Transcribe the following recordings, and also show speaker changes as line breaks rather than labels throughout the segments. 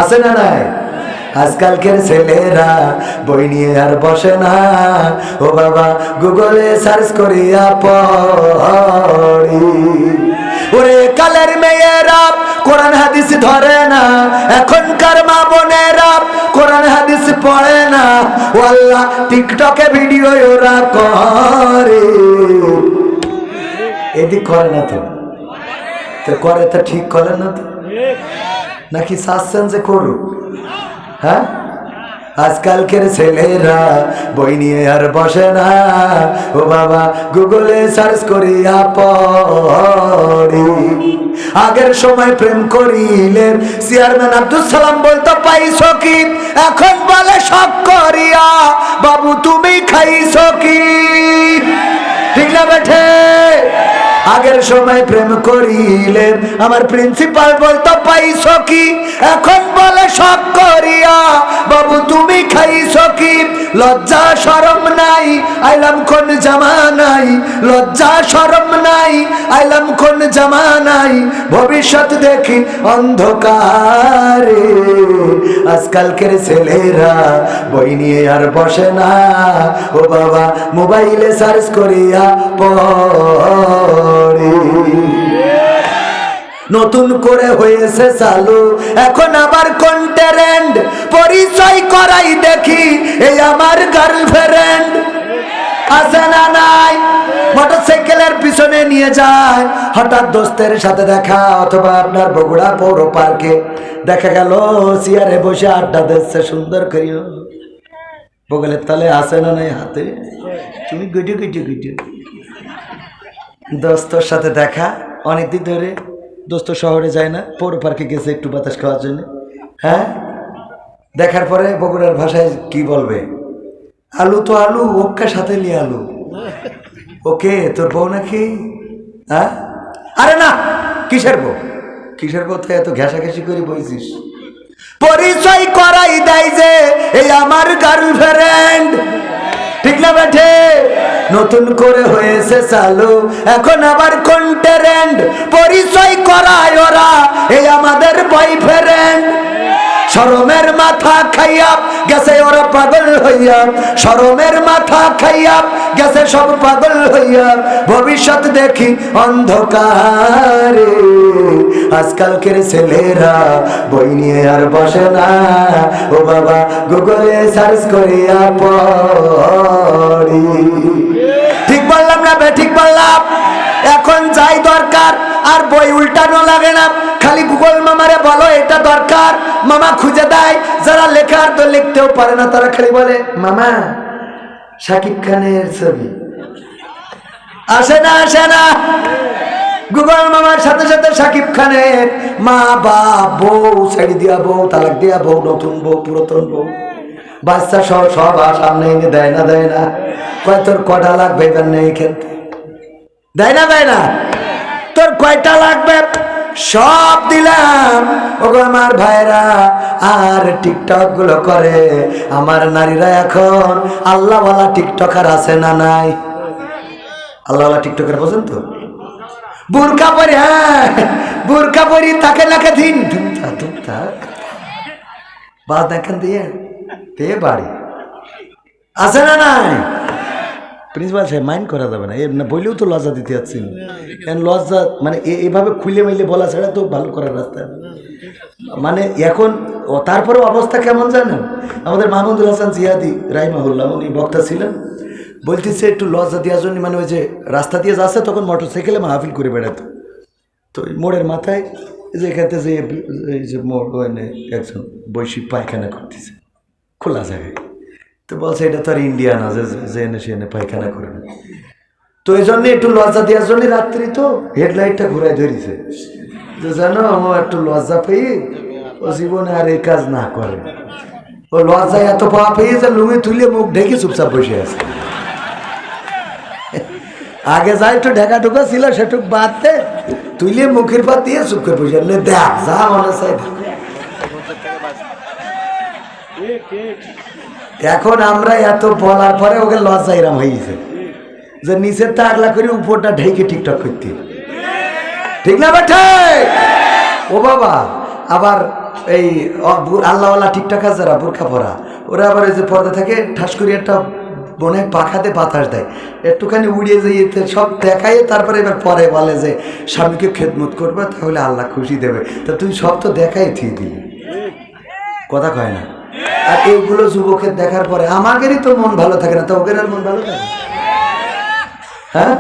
আছে না নাই? আজকালকের ছেলেরা বই নিয়ে আর বসে না, ও বাবা গুগলে সার্চ করিয়া পড়ি। ওরে কালের মেয়েরা কোরআন হাদিস ধরে না, এখনকার মা বোনেরা কোরআন হাদিস পড়ে না, ও আল্লাহ টিকটকে ভিডিও ওরা করে। এদিক করে না তো করে তো ঠিক করে না তো, নাকি চাচ্ছেন যে করুক? হ্যাঁ, আজকালকের ছেলেরা বই নিয়ে আর বসে না, ও বাবা গুগলে সার্চ করিয়া পড়ি। আগের সময় প্রেম করিলেন চেয়ারম্যান আব্দুল সালাম বলতো পাইছো কি, এখন বলে শখ করিয়া বাবু তুমি খাইছো কি? ঠিক না বেঠে? আগের সময় প্রেম করিলেন আমার প্রিন্সিপাল বলতো পাইছো কি, এখন বলে শখ করিয়া বাবু তুমি খাইছো কি? লজ্জা শরম নাই আইলাম কোন জামানাই, লজ্জা শরম নাই আইলাম কোন জামানাই, ভবিষ্যৎ দেখি অন্ধকারে। আজকালকের ছেলেরা বই নিয়ে আর বসে না, ও বাবা মোবাইলে সার্চ করিয়া পড়ে। নতুন করে হয়েছে চালু এখন আবার কোন ট্রেন্ড, পরিচয় করাই দেখি এই আমার গার্লফ্রেন্ড। আছে না নাই? মোটরসাইকেলের পিছনে নিয়ে যায়, হঠাৎ দোস্তের সাথে দেখা, অথবা আপনার বগুড়া পৌর পার্কে দেখা গেল চেয়ারে বসে আড্ডা দিচ্ছে সুন্দর করিও, বগলের তলে আছে না নাই হাতে, তুমি গুটি গুটি গুটি। দোস্তর সাথে দেখা অনেকদিন ধরে, দোস্ত শহরে যায় না, পৌর পার্কে গেছে একটু বাতাস খাওয়ার জন্য। হ্যাঁ, দেখার পরে বগুড়ার ভাষায় কি বলবে, আলু তো আলু, ওকে সাথে নিয়ে আলু। ওকে তোর বউ নাকি? হ্যাঁ, আরে না, কিসের বউ? কিসের বউ? তো এত ঘেঁষাঘেঁষি করে বইছিস। পরিচয় করাই দেয় যে এই আমার গার্লফ্রেন্ড। ঠিক না বেঠে? নতুন করে হয়েছে চালু এখন আবার কোন ট্রেন্ড, পরিচয় করায় ওরা এই আমাদের বয়ফ্রেন্ড। শরমের মাথা খাইয়া গেছে ওরা পাগল হইয়া, শরমের মাথা খাইয়া গেছে সব পাগল হইয়া, ভবিষ্যৎ দেখি অন্ধকারে। আজকালকের ছেলেরা বই নিয়ে আর বসে না, ও বাবা গুগলে সার্চ করিয়া পড়ি। ঠিক বললাম না বে? ঠিক বললাম? এখন যাই দরকার আর বই উল্টানো লাগে না, খালি গুগল মামারে বলো এটা দরকার, মামা খুঁজে দেয়। যারা লেখার তো লিখতেও পারে না, তারা খালি বলে মামা শাকিব খানের ছবি আসে না, আসে না? গুগল মামার সাথে সাথে শাকিব খানের মা বাপ বউ ছেড়ে দিয়া বউ, তালাক দিয়া বউ, নতুন বউ, পুরাতন বউ, বাচ্চা সহ সব সামনে এনে দেয় না, দেয় না? কয় তোর কটা লাগবে এবার নেই খেলতে, দেয় না, দেয় না? তোর কয়টা লাগবে? সব দিলাম। ওগো আমার ভাইরা, আর টিকটক গুলো করে আমার নারীরা এখন আল্লাহওয়ালা টিকটকার আছে না নাই? আল্লাহওয়ালা টিকটকার বোঝেন তো? বুরকা পরি, হ্যাঁ বুরকা পরি, তাকে নাকে দিন বাদ দেখেন দিয়ে তে বাড়ি আছে না নাই? প্রিন্সিপাল সাহেব মাইন্ড করা যাবে না, না বললেও তো লজ্জা দিতে যাচ্ছি, লজ্জা মানে এইভাবে খুলে মিলে বলা ছাড়া তো ভালো করার রাস্তা মানে এখন। তারপরেও অবস্থা কেমন জানেন? আমাদের মাহমুদুল হাসান জিয়াদি রাহিমাহুল্লাহ উনি বক্তা ছিলেন, বলতেছে একটু লজ্জা দেওয়ার জন্য, মানে ওই যে রাস্তা দিয়ে যাচ্ছে তখন মোটরসাইকেলে মাহফিল করে বেড়াতো, তো মোড়ের মাথায় যে এখানে যে এই যে মোড় ওখানে একজন বৈশ্বিক পায়খানা করতেছে খোলা জায়গায়, তো বলছে এটা তো আর ইন্ডিয়া না যে এনে সে এনে পায়খানা করে না, তো এই জন্য একটু লজ্জা দেওয়ার জন্য রাত্রি তো হেডলাইটটা ঘুরাই ধরেছে যে জানো ও একটু লজ্জা পেয়ে ও জীবনে আর এই কাজ না করে, ও লজ্জায় এত পাওয়া পেয়েছে লুঙ্গি তুলে মুখ ঢেকে চুপচাপ বসে আছে। আগে যা একটু ঢেকা ঢুকা ছিল সেটুক বাদতে তুলে মুখের পা দিয়ে চুপ করে বসে দেখ যা মনে চাই। এখন আমরা এত বলার পরে ওকে লজ্জা এরাম হয়েছে যে নিচের তা আগলা করে উপরটা ঢেকে টিকটক করতে, ঠিক না বেঠে? ও বাবা, আবার এই আল্লাহওয়ালা ঠিকঠাক আছে যারা বোরখা পরা, ওরা আবার ওই যে পর্দা থাকে ঠাস করে একটা বনে পাখাতে বাতাস দেয়, একটুখানি উড়িয়ে যেয়ে সব দেখায়, তারপরে এবার পরে বলে যে স্বামীকে খেদমত করবে তাহলে আল্লাহ খুশি দেবে। তা তুই সব তো দেখাই থিয়ে দিলি, কথা কয় না। আর এইগুলো যুবকের দেখার পরে আমাদেরই তো মন ভালো থাকে না, তো ওদের আর মন ভালো থাকে? হ্যাঁ,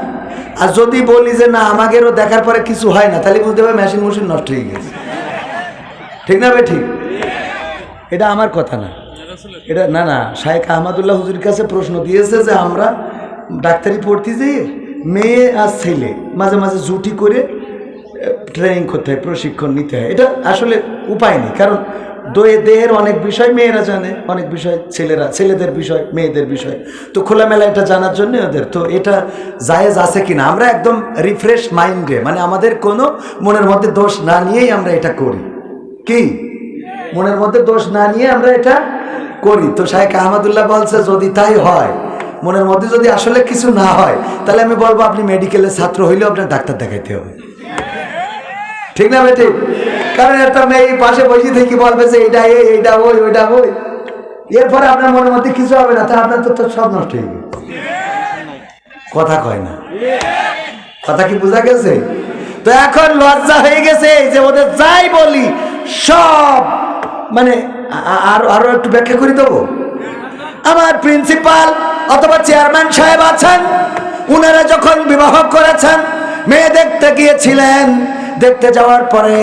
আর যদি বলি যে না আমাদেরও দেখার পরে কিছু হয় না, তাহলে বুঝতে হবে মেশিন নষ্ট হয়ে গেছে। ঠিক না ভাই? ঠিক, এটা আমার কথা না, এটা না না শায়েখ আহমদুল্লাহ হুজুর কাছে প্রশ্ন দিয়েছে যে আমরা ডাক্তারি পড়তে যেয়ে মেয়ে আর ছেলে মাঝে মাঝে জুটি করে ট্রেনিং করতে হয়, প্রশিক্ষণ নিতে হয়। এটা আসলে উপায় নেই, কারণ দেহের অনেক বিষয় মেয়েরা জানে, অনেক বিষয় ছেলেদের বিষয় মেয়েদের বিষয়, তো খোলামেলা এটা জানার জন্য ওদের তো এটা জায়েজ আছে কিনা, আমরা একদম রিফ্রেশ মাইন্ডে, মানে আমাদের কোনো মনের মধ্যে দোষ না নিয়েই আমরা এটা করি। কি মনের মধ্যে দোষ না নিয়ে আমরা এটা করি। তো শায়েখ আহমদুল্লাহ বলছে যদি তাই হয়, মনের মধ্যে যদি আসলে কিছু না হয়, তাহলে আমি বলবো আপনি মেডিকেলের ছাত্র হইলেও আপনার ডাক্তার দেখাইতে হবে। ঠিক না বেটি? কারণ একটা মেয়ে পাশে বসে থেকে বলবে যে এইটা এইটা ওই ওইটা ওই, এরপরে আপনার মনের মধ্যে কিছু হবে না, তা আপনার তো সব নষ্ট হয়ে গেছে। কথা কয় না, কথা কি বোঝা গেছে? তো এখন লজ্জা হয়ে গেছে যে ওদের যাই বলি সব, মানে আরো একটু ব্যাখ্যা করে দেবো। আমার প্রিন্সিপাল অথবা চেয়ারম্যান সাহেব আছেন, উনারা যখন বিবাহ করেছেন মেয়ে দেখতে গিয়েছিলেন, দেখতে যাওয়ার পরে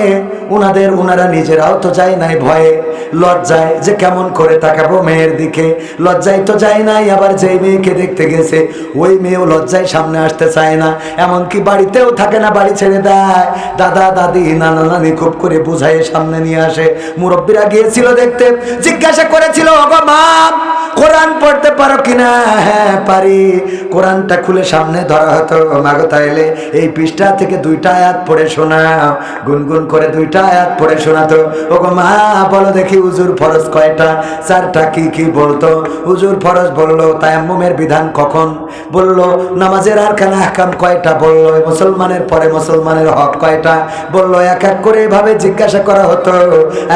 ওনারা নিজেরাও তো যায় নাই, ভয়ে লজ্জায় যে কেমন করে তাকাবো মেয়ের দিকে, লজ্জায় তো যায় নাই। আবার যেই মেয়েকে দেখতে গেছে ওই মেয়েও লজ্জায় সামনে আসতে চায় না, এমনকি বাড়িতেও থাকে না, বাড়ি ছেড়ে দেয়। দাদা দাদি নানা নানি খুব করে বুঝাই সামনে নিয়ে আসে। মুরব্বীরা গিয়েছিল দেখতে, জিজ্ঞাসা করেছিল ওগো মা কোরআন পড়তে পারো কিনা? হ্যাঁ পারি। কোরআনটা খুলে সামনে ধরা হতো, মাগো তাইলে এই পৃষ্ঠা থেকে 2টা আয়াত পড়ে শোনাও, গুনগুন করে 2টা আয়াত পড়ে শোনাতো। ওগো মা বলো দেখি হুজুর ফরজ কয়টা? 4টা। কি কি বলতো? হুজুর ফরজ বললো, তায়াম্মুমের বিধান কখন বললো, নামাজের আরকান আহকাম কয়টা বললো, মুসলমানের পরে মুসলমানের হক কয়টা বললো। এক এক করে এভাবে জিজ্ঞাসা করা হতো।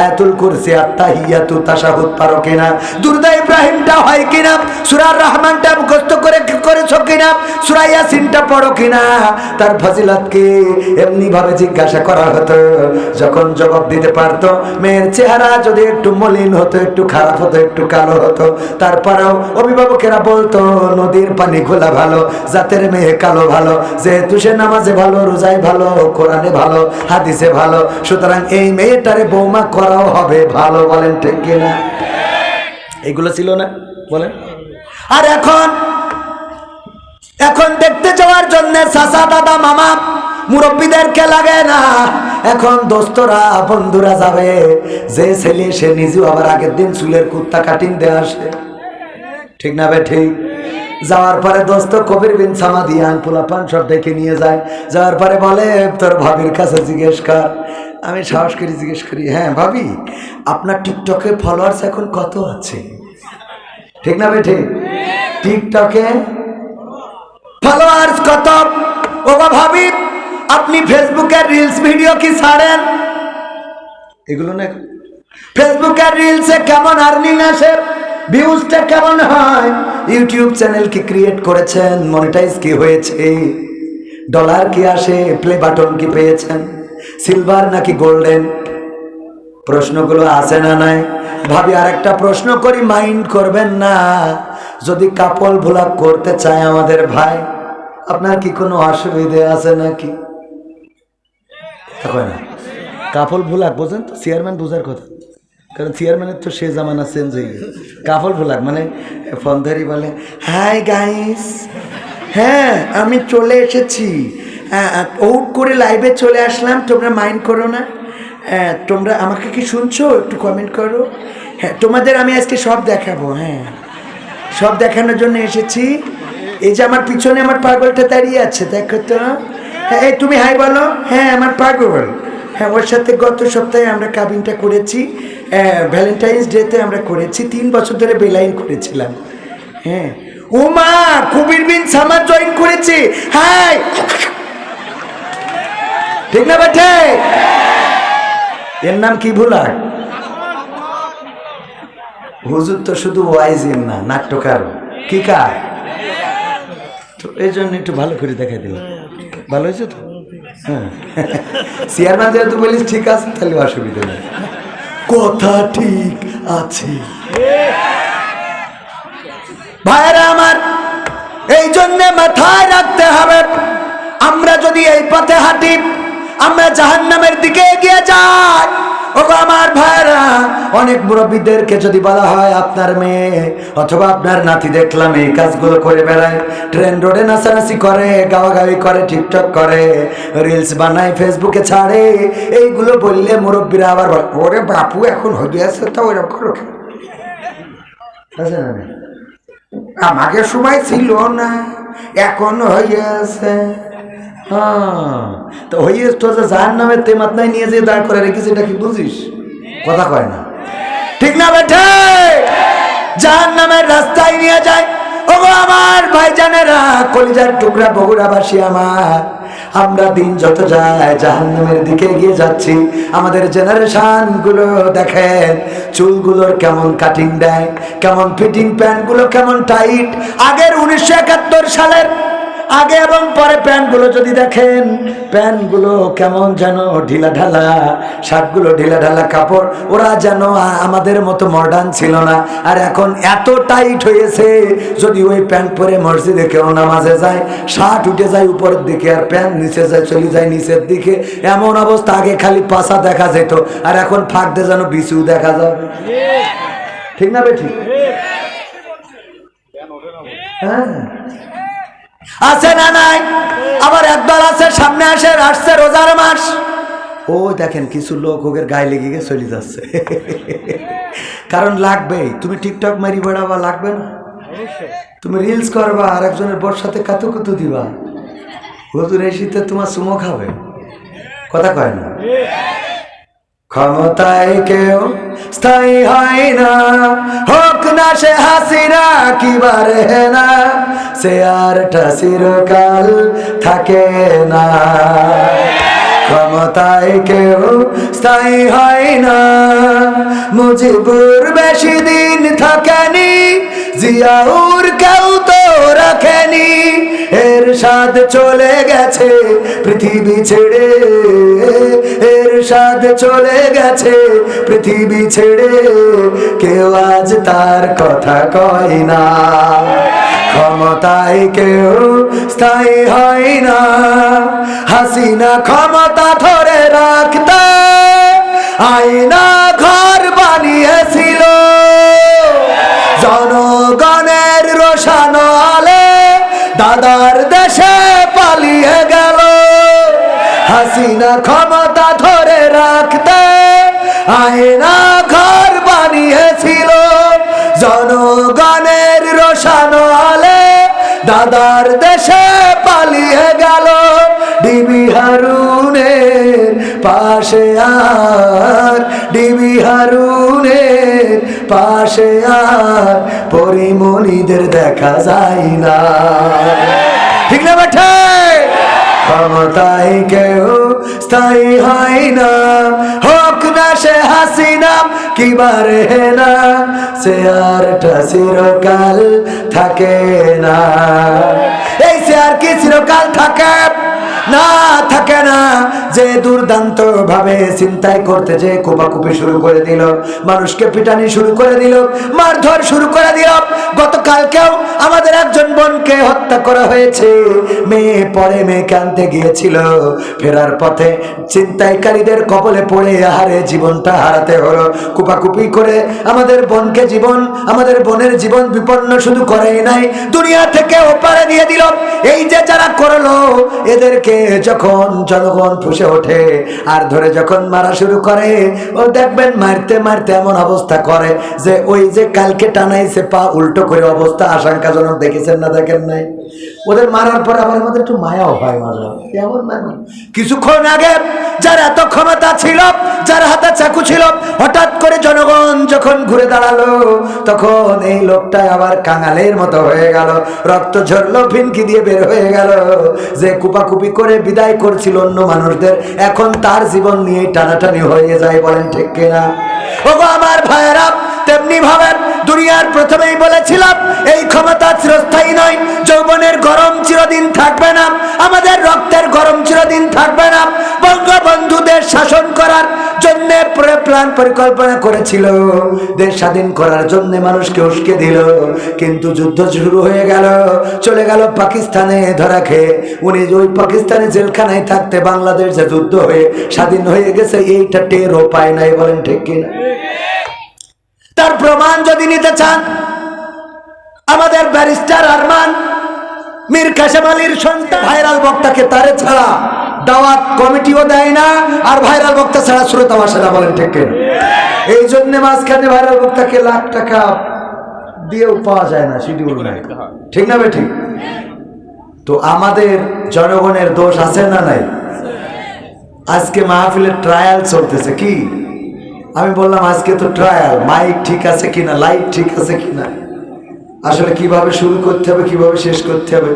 আয়াতুল কুরসি, আত্তাহিয়াতু, তাশাহুদ পারো কিনা? দুরুদ ইব্রাহিমটা হয় কিনা? সূরা রহমানটা মুখস্থ করেছো কিনা? সূরা ইয়াসিনটা পড়ো কিনা? তার ফজিলত কি? এমনি ভাবে জিজ্ঞাসা করা হতো। যখন জবাব দিতে পারতো, মেয়ের চেহারা যদি একটু মলিন হতো, একটু খারাপ হতো, একটু কালো হতো, তারপরেও অভিভাবকেরা বলতো নদীর পানি ঘোলা ভালো, জাতের মেয়ে কালো ভালো, যেহেতু সে নামাজে ভালো, রোজায় ভালো, কোরআনে ভালো, হাদিসে ভালো, সুতরাং এই মেয়েটারে বৌমা করাও হবে ভালো। বলেন ঠিক কিনা? এগুলো ছিল না বলেন? আর এখন দেখতে যাওয়ার জন্য চাচা দাদা মামা মুরব্বীদেরকে লাগে না, এখন দোস্তরা বন্ধুরা যাবে। যে ছেলে সে নিজেও আবার আগের দিন চুলের কুত্তা কাটিং দিয়ে আসে, ঠিক না বে ঠিক? যাওয়ার পরে দোস্ত কবির বিন সামাদিয়ান পোলাপান সব ডেকে নিয়ে যায়। যাওয়ার পরে বলে তোর ভাবির কাছে জিজ্ঞেস কর। আমি সাহস করে জিজ্ঞেস করি, হ্যাঁ ভাবি আপনার টিকটকে ফলোয়ার্স এখন কত আছে? ঠিক না বে ঠিক? টিকটকে ফলোয়ার্স কত? ও ভাবি আপনি ফেসবুকের রিলস ভিডিও কি ছাড়েন? এগুলো না, ফেসবুকের রিলসে কেমন আর্নিং আসে, ভিউজটা কেমন হয়, ইউটিউব চ্যানেল কি ক্রিয়েট করেছেন, মনিটাইজ কি হয়েছে, ডলার কি আসে, প্লে বাটন কি পেয়েছেন, সিলভার নাকি গোল্ডেন? প্রশ্নগুলো আছে না নাই? ভাবি আরেকটা প্রশ্ন করি, মাইন্ড করবেন না। যদি কাপল ভ্লগ করতে চায় আমাদের ভাই, আপনার কি কোনো অসুবিধা আছে নাকি? না কাপল ভ্লগ বোঝেন তো, চেয়ারম্যান বোঝার কথা, কারণ চেয়ারম্যানের তো সে জামানা চেঞ্জ হয়ে গেছে। কাপল ভ্লগ মানে ফোন ধরি বলে হাই গাইস, হ্যাঁ আমি চলে এসেছি, আউট করে লাইভে চলে আসলাম, তোমরা মাইন্ড করো না, তোমরা আমাকে কি শুনছো একটু কমেন্ট করো, হ্যাঁ তোমাদের আমি আজকে সব দেখাবো, হ্যাঁ সব দেখানোর জন্য এসেছি। এই যে আমার পিছনে আমার পাগলটা দাঁড়িয়ে আছে দেখো তো, হ্যাঁ এই তুমি হাই বলো, হ্যাঁ আমার পাগল, হ্যাঁ ওর সাথে গত সপ্তাহে আমরা কাবিনটা করেছি, ভ্যালেন্টাইন্স ডেতে আমরা করেছি, 3 বছর ধরে বেলাইন করেছিলাম। হ্যাঁ ও মা কবির বিন সামাদ জয়েন করেছে, হাই ঠিক না বেটে? এর নাম কি ভুলাক? হুজুর তো শুধু ওয়াইজিন না, নাট্যকার। কি কার? তো এই জন্য একটু ভালো করে দেখাই দিলাম। ভালো হয়েছে তো? হ্যাঁ, চেয়ারম্যান যেহেতু বলিস ঠিক আছে, তাহলে অসুবিধা নেই, কথা ঠিক আছে। ভাইরা আমার, এই জন্য মাথায় রাখতে হবে, আমরা যদি এই পথে হাঁটি, আমরা জাহান্নামের দিকে এগিয়ে যাই। ওগো আমার ভাইরা, অনেক মুরব্বীদেরকে যদি বলা হয় আপনার মেয়ে অথবা আপনার নাতি দেখলাম এই কাজগুলো করে বেড়ায়, ট্রেন রোডে নাচানাচি করে, গাওয়াগাওয়ি করে, টিকটক করে, রিলস বানায়, ফেসবুকে ছাড়ে, এইগুলো বললে মুরব্বীরা আবার ওরে বাপু এখন হয়ে আছে তো ওইরকম করো, আমাকে সময় ছিল না এখন হয়ে আছে। হ্যাঁ, তো হয়ে তো জাহান্নামের তেমাতনায় নিয়ে যেয়ে দাঁড় করে রেখেছে, এটা কি বুঝিস? কথা কয় না, ঠিক না বেঠে? জাহান্নামের রাস্তায় নিয়ে যায়। ওগো আমার ভাইজানেরা, কলিজার টুকরা বগুড়াবাসী আমার, আমরা দিন যত যায় জাহান্নামের দিকে এগিয়ে যাচ্ছি। আমাদের জেনারেশন গুলো দেখেন, চুলগুলোর কেমন কাটিং দেয়, কেমন ফিটিং, প্যান্টগুলো কেমন টাইট। আগের 1971 সালের আগে এবং পরে প্যান্টগুলো যদি দেখেন, প্যান্টগুলো কেমন যেন ঢিলা ঢালা, শার্টগুলো ঢিলা ঢালা কাপড়, ওরা যেন আমাদের মতো মডার্ন ছিল না। আর এখন এত টাইট হয়েছে, যদি ওই প্যান্ট পরে মসজিদে কেউ নামাজে যায়, শার্ট উঠে যায় উপরের দিকে আর প্যান্ট নিচে যায়, চলে যায় নিচের দিকে, এমন অবস্থা। আগে খালি পাছা দেখা যেত, আর এখন ফাঁক দিয়ে যেন বিছু দেখা যাবে, ঠিক না বেঠিক? হ্যাঁ, আছে না নাই? আবার একদল আছে সামনে আসছে রোজার মাস, ও দেখেন কিছু লোক ওদের গায়ে লেগে গিয়ে চলে যাচ্ছে। কারণ লাগবেই, তুমি টিকটক মারি বেড়াবা, লাগবে না? তুমি রিলস করবা, আর একজনের বোর সাথে কাতুকুতু দিবা, হুজুর এই শীতে তোমার চুমো খাবে, কথা কয় না? ক্ষমতায় কেউ স্থায়ী হয় না, হোক না সে হাসিনা কিবারে না, সে আরটা চিরকাল থাকে না। ক্ষমতায় কেউ স্থায়ী হয় না, মুজিবুর বেশি দিন থাকেনি, জিয়াউর কেউ তো রাখেনি, এরশাদ চলে গেছে পৃথিবী ছেড়ে, এরশাদ চলে গেছে পৃথিবী ছেড়ে, কেউ আজ তার কথা কয় না। ক্ষমতায় কেউ স্থায়ী হয় না, হাসিনা ক্ষমতা ধরে রাখতে আয়না ঘর বানিয়েছিল, জনগণের রোশন আলে দাদার দেশে পালিয়ে গেল। হাসিনা ক্ষমতা ধরে রাখতে আয়না ঘর বানিয়েছিল, জনগণের রোশন আলে দাদার দেশে পালিয়ে গেল। ডিবি হারুনের পাশে আর, ডিবি হারুনের পাশে আর পরিমণিদের দেখা যায় না, ঠিক না বেঠে? ক্ষমতায় কেউ স্থায়ী হয় না, হোক না সে হাসিনা কিবারে না, সে আরটা চিরকাল থাকে না। এই সে আর কি চিরকাল থাকে না, থাকে না। যে দুর্দান্ত ভাবে চিন্তাই করতে যে কোপাকুপি শুরু করে দিল, মানুষকে পিটানি শুরু করে দিল, মারধর শুরু করে দিল। গতকালকেও আমাদের একজন বোনকে হত্যা করা হয়েছে, মেয়ে পরে মেয়েকে আনতে গিয়েছিল, ফেরার পথে ছিনতাইকারীদের কবলে পড়ে আহারে জীবনটা হারাতে হলো। কুপাকুপি করে আমাদের বোনকে জীবন, আমাদের বোনের জীবন বিপন্ন শুধু করেই নাই, দুনিয়া থেকে ওপারে দিয়ে দিল। এই যে যারা করলো, এদেরকে যখন জনগণ ফুঁসে ওঠে আর ধরে যখন মারা শুরু করে, ও দেখবেন মারতে মারতে এমন অবস্থা করে যে ওই যে কালকে টানাইছে পা উল্টো করে, অবস্থা আশঙ্কাজনক। দেখেছেন না? দেখেন নাই? ওদের মারার পর আমার মধ্যে একটু মায়াও হয়, মাঝে এমন মানে কিছুক্ষণ আগে যার এত ক্ষমতা ছিল, যার হাতে চাকু ছিল, হঠাৎ করে জনগণ যখন ঘুরে দাঁড়ালো, তখন এই লোকটা আবার কাঙালের মতো হয়ে গেল, রক্ত ঝরলো, ফিনকি দিয়ে বের হয়ে গেল। যে কুপাকুপি করে বিদায় করছিল অন্য মানুষদের, এখন তার জীবন নিয়ে টানাটানি হয়ে যায়। বলেন ঠিক কিনা? ওগো আমার ভাইয়েরা, তেমনি ভাবে দুনিয়ার প্রথমেই বলেছিলাম এই ক্ষমতা চিরস্থায়ী নয়। যৌবনের গরম চিরদিন থাকবে না, আমাদের রক্তের গরম চিরদিন থাকবে না। বঙ্গবন্ধুদের শাসন করার জন্য প্ল্যান পরিকল্পনা করেছিল, দেশ স্বাধীন করার জন্য মানুষকে উস্কে দিল, কিন্তু যুদ্ধ শুরু হয়ে গেল, চলে গেল পাকিস্তানে ধরা খেয়ে। উনি ওই পাকিস্তানে জেলখানায় থাকতে বাংলাদেশ যে যুদ্ধ হয়ে স্বাধীন হয়ে গেছে এইটা টেরও পায় নাই। বলেন ঠিক কিনা? তার প্রমাণ যদি নিতে চান, আমাদের ব্যারিস্টার আরমান মীর কাসেম আলীর সন্তান ভাইরাল বক্তাকে তারে ছাড়া দাওয়াত কমিটিও দেয় না, আর ভাইরাল বক্তা ছাড়া শ্রোতাও আসে না। বলেন ঠিক কিনা? এই জন্য মাঝখানে ভাইরাল বক্তাকে লাখ টাকা দিয়েও পাওয়া যায় না, শিডিউল নাই। ঠিক না বেঠিক? তো আমাদের জনগণের দোষ আছে না নাই? আজকে মাহফিলের ট্রায়াল চলতেছে। কি আমি বললাম আজকে তো ট্রায়াল, মাইক ঠিক আছে কিনা, লাইট ঠিক আছে কিনা, আসলে কিভাবে শুরু করতে হবে, কিভাবে শেষ করতে হবে।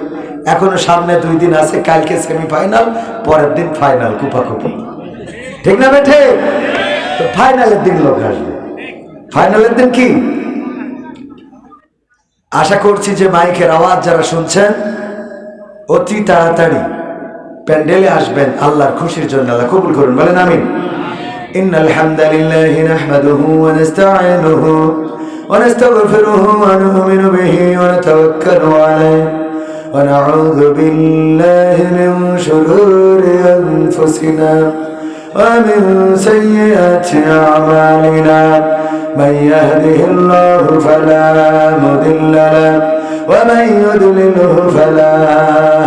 এখনো সামনে 2 দিন আছে, কালকে সেমিফাইনাল, পরের দিন ফাইনাল, কুপাকুপি। ঠিক না বেঠে? তো ফাইনালের দিন লোক আসবে। ফাইনালের দিন কি আশা করছি যে মাইকের আওয়াজ যারা শুনছেন অতি তাড়াতাড়ি প্যান্ডেলে আসবেন আল্লাহর খুশির জন্য। আল্লাহ কবুল করুন, বলেন আমিন। ইন্নাল হামদালিল্লাহি নাহমাদুহু ওয়া নাস্তাঈনুহু ওয়া নাস্তাগফিরুহু ওয়া নু'মিনু বিহি ওয়া নাতাওয়াক্কালু আলাইহি ওয়া নাউযু বিল্লাহি মিন শুরুরি আনফুসিনা ওয়া মিন সাইয়্যাতি আ'মালিনা মান ইয়াহদিহিল্লাহু ফালা মুদিল্লা লাহু ওয়া মান ইউদ্লিলহু ফালা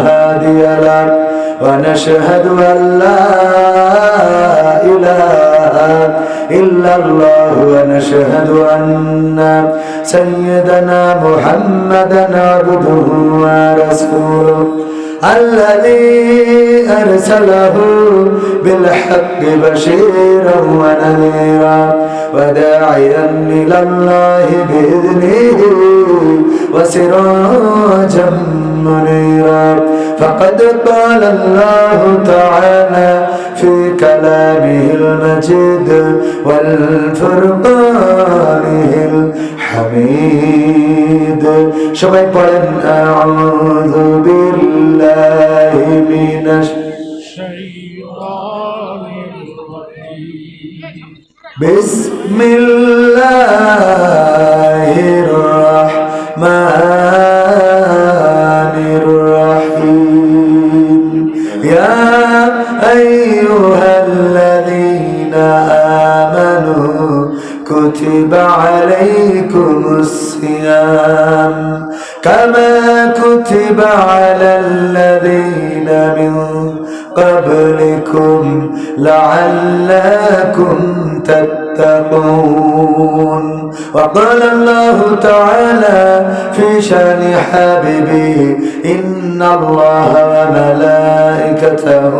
হাদিয়া লাহু ওয়া নাশহাদু আন লা ইলাহা ইল্লাল্লাহু ওয়া নাশহাদু আন্না সাইয়্যিদানা মুহাম্মাদান আবদুহু ওয়া রাসূলুহু الذي أرسله بالحق بشيرا ونذيرا وداعيا إلى الله بإذنه وسراجا منيرا فقد قال الله تعالى في كلامه المجيد والفرقانه الحميد সবাই পড়েন আউযু বিল্লাহি মিনাশ শাইতানির রাজীম বিসমিল্লাহির রাহমানির রাহিম ইয়া আইয়ুহাল্লাযীনা আমানু কুতিবা আলাইকুমুস সিয়াম কামা কুতিবা আলাল্লাযীনা মিন قبلكم لعلكم تتقون وقال الله تعالى في شأن حبيبه إن الله وملائكته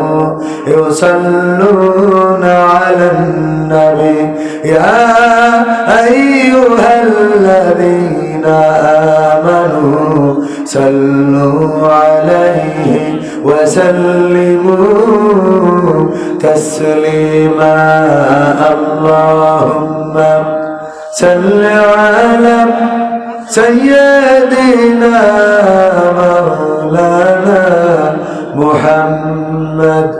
يصلون على النبي يا أيها الذين آمنوا صلوا عليه وسلموا تسليما اللهم صل على سيدنا مولانا محمد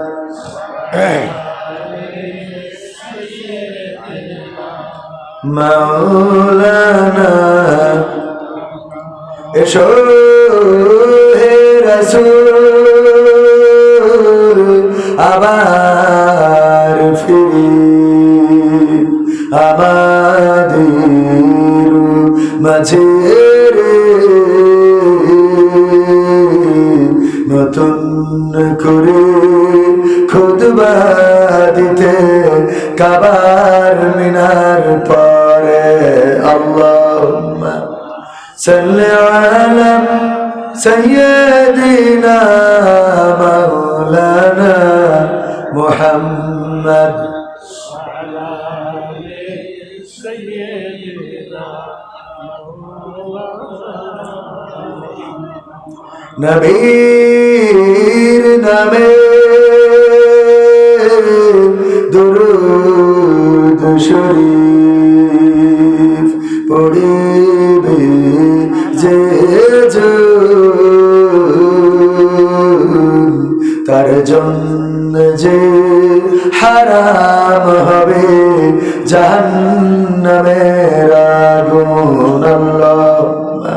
مولانا এসো হে রাসূল আবার ফিরি আমাদের মাঝে নতুন করে খুতবা দিতে কাবার মিনার পরে আল্লাহুম্মা সাল্লি আলা সাইয়্যিদিনা মাওলানা মুহাম্মদ ওয়া আলি সাইয়্যিদিনা মাওলানা নবীর নামে দুরূদ শরীফ পড়িবে যে তার জন্য যে হারাম হবে জাহান্নামের আগুন। আল্লাহুম্মা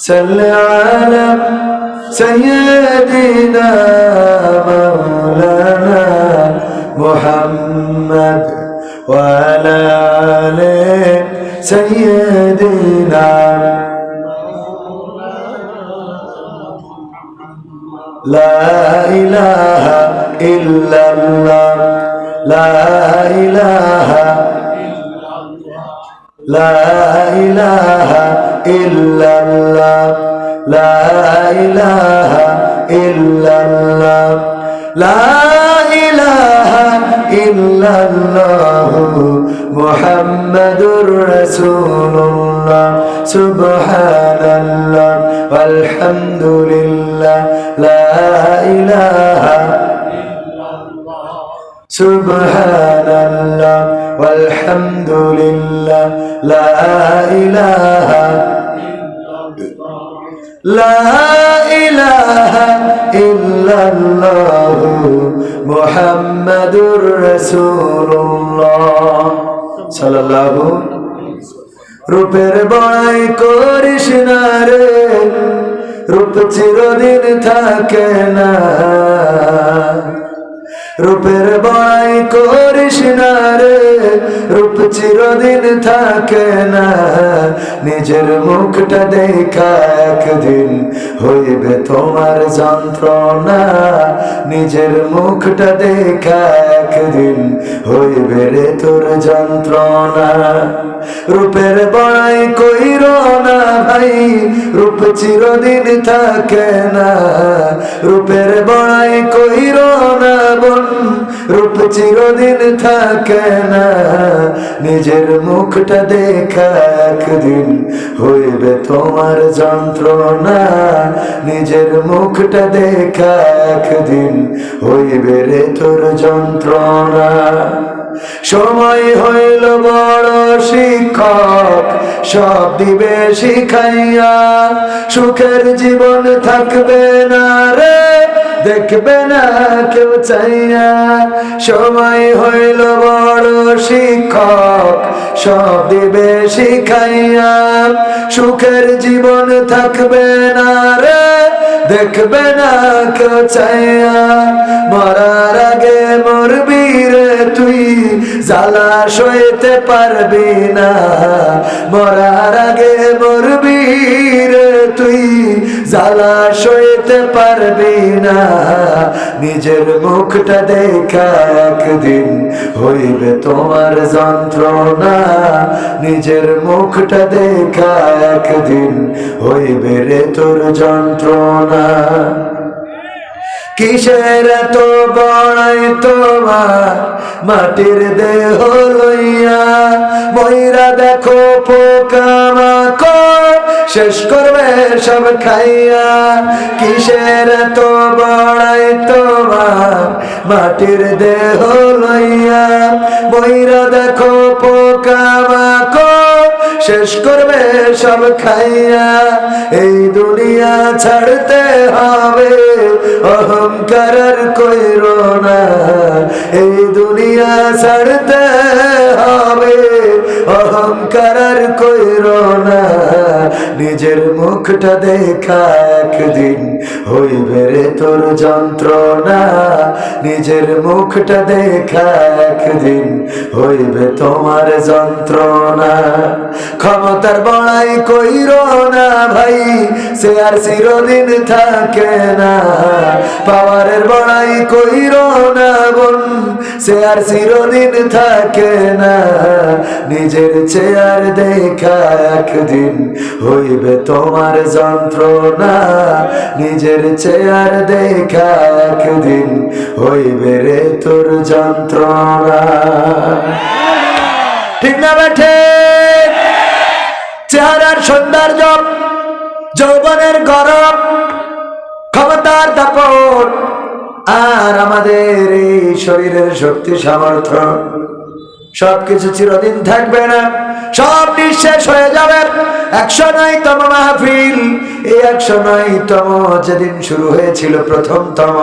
সাল্লি আলা সাইয়্যিদিনা মাওলানা মুহাম্মদ ওয়া আলা আলি সাইয়্যিদিনা লা ইলাহা ইল্লাল্লাহ লা ইলাহা লা ইলাহা ইল্লাল্লাহ লা ইলাহা ইল্লাল্লাহ লা ইলাহা ইল্লাল্লাহ মুহাম্মাদুর রাসূলুল্লাহ সুবহানাল্লাহ walhamdulillah la ilaha subhanallah walhamdulillah la ilaha illallah muhammadur rasulullah sallallahu রূপের বড়াই করিস না রে, রূপ চিরদিন থাকে না। রূপের বড়াই করিস না রে, রূপ চিরদিন থাকে না। নিজের মুখটা দেখা একদিন হইবে তোমার যন্ত্রণা, নিজের মুখটা দেখা একদিন হইবে রে তোর যন্ত্রণা। রূপের বড়াই কইর না ভাই, রূপ চিরদিন থাকে না। রূপের বড়াই কইর না বোন, রূপ চিরদিন থাকে না। নিজের মুখটা দেখা একদিন হইবে তোমার যন্ত্রণা, নিজের মুখটা দেখা একদিন হইবে রে তোর যন্ত্রণা। সময় হইল বড় শিক্ষক, সব দিবে শিখাইয়া। সুখের জীবন থাকবে না রে, দেখবে না কেউ চাইয়া। সময় হইল বড় শিক্ষক, সব দিবে শিখাইয়া। সুখের জীবন থাকবে না রে, দেখবে না কেউ চাইয়া। মরার আগে মরবি রে তুই, জ্বালা সইতে পারবি না। মরার আগে মরবি রে তুই, জ্বালা সইতে পারবি না। নিজের মুখটা দেখা একদিন হইবে তোমার যন্ত্রণা, নিজের মুখটা দেখা একদিন হইবে রে তোর যন্ত্রণা। কিসের এত বড়াই তোমার মাটির দেহ লইয়া, ময়রা দেখো পোকামাকড় শেষ করবে সব খাইয়া। কিসের এত বড়াই তোমার মাটির দেহ লইয়া, ময়রা দেখো পোকামাকড় শেষ করবে সব খাইয়া। এই দুনিয়া ছাড়তে হবে, অহংকার কইরো না। এই দুনিয়া ছাড়তে হবে, অহংকার কইরো না। নিজের মুখটা দেখা একদিন হইবে রে তোর যন্ত্রণা, নিজের মুখটা দেখা একদিন হইবে তোমার যন্ত্রণা। ক্ষমতার বড়াই কইরো না ভাই, সে আর চিরদিন থাকে না। পাওয়ারের বড়াই কইরো না বোন, সে আর চিরদিন থাকে না। নিজের চেয়ার দেখা একদিন হইবে তোমার যন্ত্রণা, নিজের চেয়ার দেখা একদিন হইবে রে তোর যন্ত্রণা। ঠিক না বেঠে? চেহারার সৌন্দর্য, যৌবনের গরম, ক্ষমতার দাপট, আর আমাদের এই শরীরের শক্তি সামর্থ্য সবকিছু চিরদিন থাকবে না, সব নিঃশেষ হয়ে যাবে। 109তম মাহফিল। এই 109তম যেদিন শুরু হয়েছিল প্রথমতম,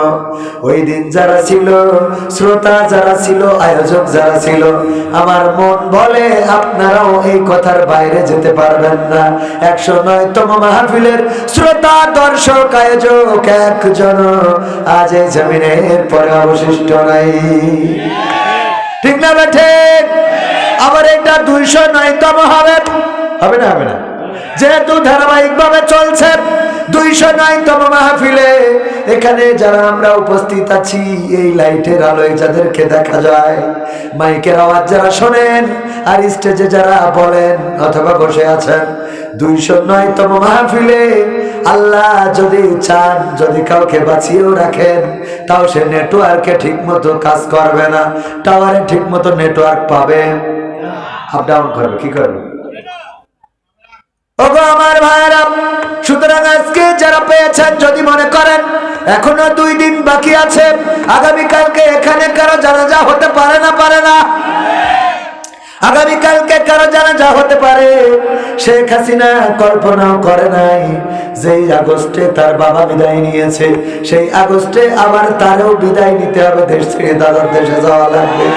ওই দিন যারা ছিল, শ্রোতা যারা ছিল, আয়োজক যারা ছিল, আমার মন বলে আপনারাও এই কথার বাইরে যেতে পারবেন না। 109তম মাহফিলের শ্রোতা, দর্শক, আয়োজক একজন আজ এই জমিনের পরে অবশিষ্ট নাই। ঠিক না ঠিক? আবার এটা 209তম হবে, হবে না? হবে না? যেহেতু ধারাবাহিক ভাবে চলছে 209তম মাহফিলে, এখানে যারা আমরা উপস্থিত আছি, এই লাইটের আলোয় যাদেরকে দেখা যায়, মাইকের আওয়াজ যারা শোনেন, আর স্টেজে যারা বলেন অথবা বসে আছেন, 209তম মাহফিলে আল্লাহ যদি চান, যদি কাউকে বাঁচিয়েও রাখেন, তাও সে নেটওয়ার্কে ঠিক মতো কাজ করবে না, টাওয়ারে ঠিক মতো নেটওয়ার্ক পাবে, আপ ডাউন করবে। কি করবে? ওগো আমার ভাইরা, সুতরাং আজকে যারা পেয়েছেন, যদি মনে করেন এখনো 2 দিন বাকি আছে, আগামীকালকে এখানে কারো জানাজা হতে পারে না, পারে না? আগামীকালকে কারো জানাজা হতে পারে। শেখ হাসিনা কল্পনাও করে নাই যেই আগস্টে তার বাবা বিদায় নিয়েছে, সেই আগস্টে আবার তারও বিদায় নিতে হবে, দেশ ছেড়ে দাদার দেশে যাওয়া লাগবে।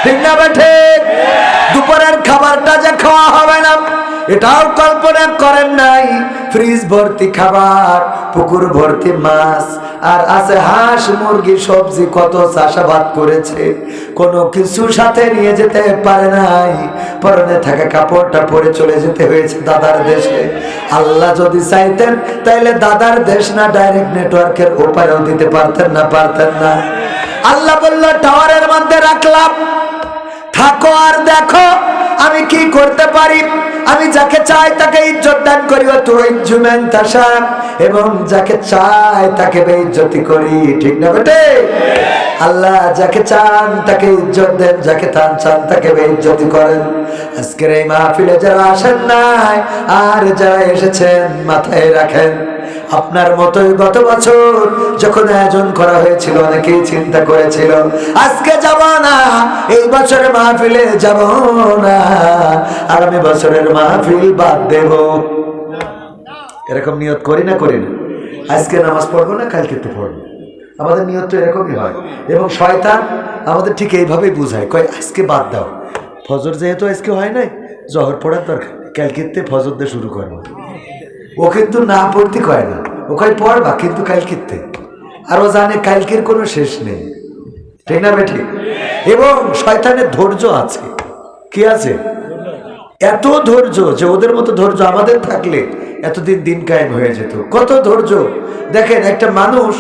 ঠিক না ঠিক? দুপুরের খাবারটা যে খাওয়া হবে না, এটাও কল্পনা করেন নাই। ফ্রিজ ভর্তি খাবার, পুকুর ভর্তি মাছ, আর আছে হাঁস, মুরগি, সবজি, কত চাষাবাদ করেছে, কোনো কিছু সাথে নিয়ে যেতে পারে নাই। পরনে থাকা কাপড়টা পরে চলে যেতে হয়েছে দাদার দেশে। আল্লাহ যদি চাইতেন তাইলে দাদার দেশ না ডাইরেক্ট নেটওয়ার্কের ওপারেও দিতে পারতেন না, পারতেন না? আল্লাহ বলল, টাওয়ারের মধ্যে রাখলাম, থাকো আর দেখো আমি কি করতে পারি। আমি যাকে চাই তাকে ইজ্জত দান করি, এবং যাকে চাই তাকে বেইজ্জতি করি। ঠিক না বেটে? আল্লাহ যাকে চান তাকে ইজ্জত দেন, যাকে চান তাকে বেইজ্জতি করেন। আজকের এই মাহফিলে যারা আসেন নাই আর যারা এসেছেন, মাথায় রাখেন, আপনার মতোই গত বছর যখন আয়োজন করা হয়েছিল, অনেকেই চিন্তা করেছিল আজকে যাব না, এই বছরের মাহফিলে যাব না, আগামী বছরের মাহফিল বাদ দেব। এরকম নিয়ত করি না, করি না? আজকে নামাজ পড়বো না, কালকে তো পড়বো, আমাদের নিয়ত তো এরকমই হয়। এবং শয়তান আমাদের ঠিক এইভাবেই বুঝায়, কয় আজকে বাদ দাও, ফজর যেহেতু আজকে হয় নাই, জহর পড়ার দরকার, কালকে ফজর দিয়ে শুরু করবো। ও কিন্তু না পড়তে কয় না, ও কয় পড়বা কিন্তু কালকিতে। আর ও জানে কালকের কোনো শেষ নেই। ঠিক না বেঠিক? এবং শয়তানের ধৈর্য আছে। কি আছে? এত ধৈর্য যে ওদের মতো ধৈর্য আমাদের থাকলে এতদিন দিন কায়েম হয়ে যেত। কত ধৈর্য দেখেন, একটা মানুষ